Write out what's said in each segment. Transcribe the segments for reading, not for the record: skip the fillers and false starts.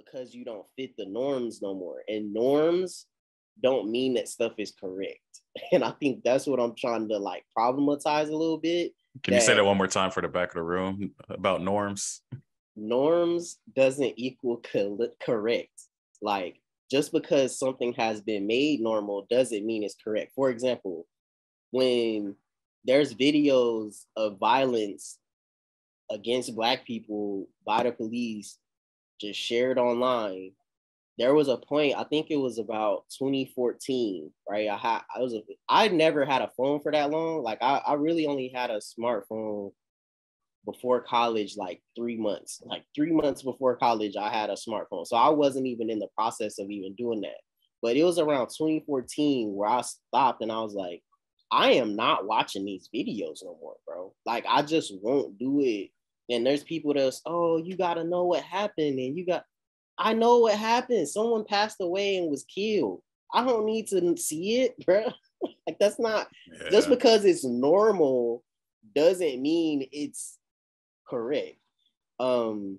because you don't fit the norms no more. And norms don't mean that stuff is correct. And I think that's what I'm trying to like problematize a little bit. Can you say that one more time for the back of the room about norms? Norms doesn't equal correct. Like, just because something has been made normal doesn't mean it's correct. For example, when there's videos of violence against Black people by the police just shared online, there was a point, I think it was about 2014, right? I never had a phone for that long. Like I really only had a smartphone before college, like 3 months. Like 3 months before college, I had a smartphone. So I wasn't even in the process of even doing that. But it was around 2014 where I stopped and I was like, I am not watching these videos no more, bro. Like I just won't do it. And there's people that's, oh, you gotta know what happened, and I know what happened. Someone passed away and was killed. I don't need to see it, bro. Like that's not just because it's normal doesn't mean it's correct. And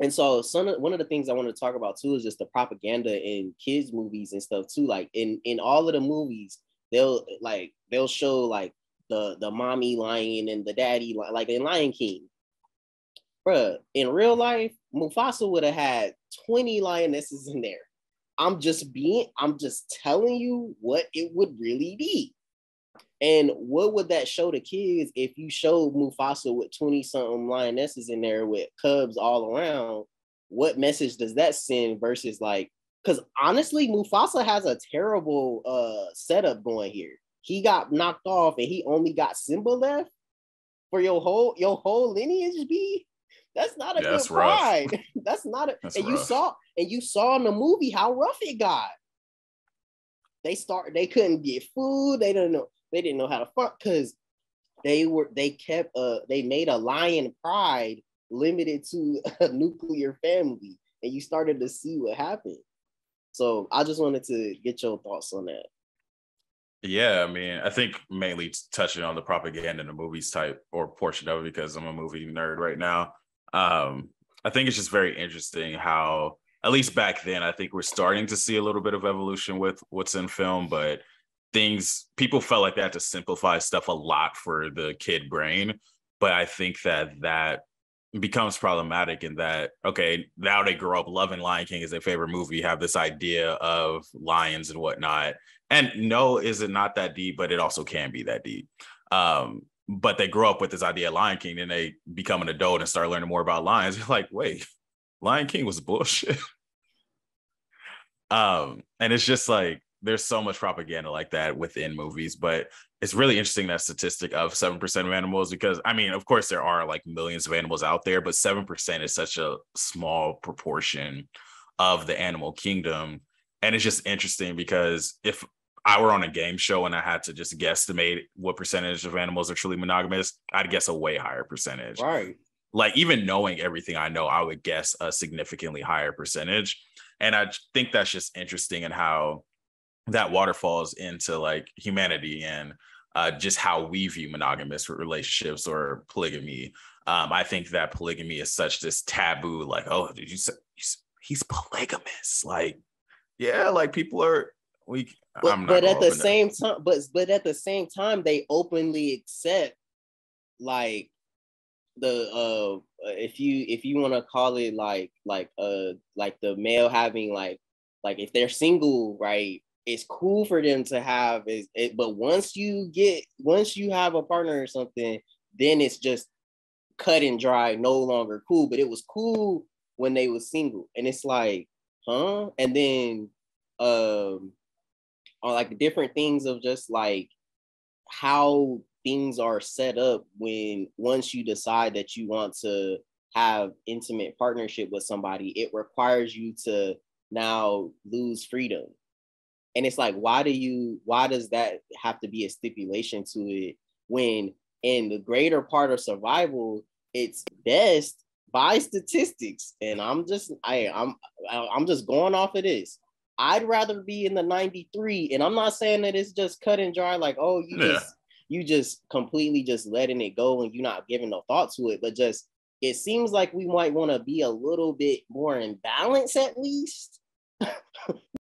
so one of the things I want to talk about too is just the propaganda in kids movies and stuff too. Like in all of the movies, they'll show like the mommy lion and the daddy lion, like in Lion King. Bruh, in real life, Mufasa would have had 20 lionesses in there. I'm just telling you what it would really be. And what would that show the kids if you showed Mufasa with 20-something lionesses in there with cubs all around? What message does that send versus like, because honestly, Mufasa has a terrible setup going here. He got knocked off and he only got Simba left for your whole lineage, B. That's not a good pride. That's not a. That's and rough. You saw in the movie how rough it got. They couldn't get food. They didn't know how to fuck because they made a lion pride limited to a nuclear family, and you started to see what happened. So I just wanted to get your thoughts on that. Yeah, I mean, I think mainly touching on the propaganda in the movies type or portion of it because I'm a movie nerd right now. I think it's just very interesting how, at least back then, I think we're starting to see a little bit of evolution with what's in film, but people felt like they had to simplify stuff a lot for the kid brain. But I think that becomes problematic in that, okay, now they grow up loving Lion King as their favorite movie, have this idea of lions and whatnot. And no, is it not that deep, but it also can be that deep. But they grow up with this idea of Lion King, and they become an adult and start learning more about lions. They're like, wait, Lion King was bullshit. And it's just like, there's so much propaganda like that within movies, but it's really interesting that statistic of 7% of animals, because I mean, of course there are like millions of animals out there, but 7% is such a small proportion of the animal kingdom. And it's just interesting because if I were on a game show and I had to just guesstimate what percentage of animals are truly monogamous, I'd guess a way higher percentage. Right. Like even knowing everything I know, I would guess a significantly higher percentage. And I think that's just interesting in how that waterfalls into like humanity and just how we view monogamous relationships or polygamy. I think that polygamy is such this taboo, like, oh, did you say he's polygamous? Like, yeah, like people are weak. But at the same time, they openly accept like the if you want to call it like the male having like if they're single, right? It's cool for them to have it, but once you have a partner or something, then it's just cut and dry, no longer cool. But it was cool when they was single, and it's like, huh? And then on like different things of just like how things are set up when once you decide that you want to have intimate partnership with somebody, it requires you to now lose freedom. And it's like, why does that have to be a stipulation to it when in the greater part of survival, it's best by statistics. And I'm just going off of this. I'd rather be in the 93, and I'm not saying that it's just cut and dry, like, oh, you just completely just letting it go and you're not giving no thought to it, but just it seems like we might want to be a little bit more in balance at least.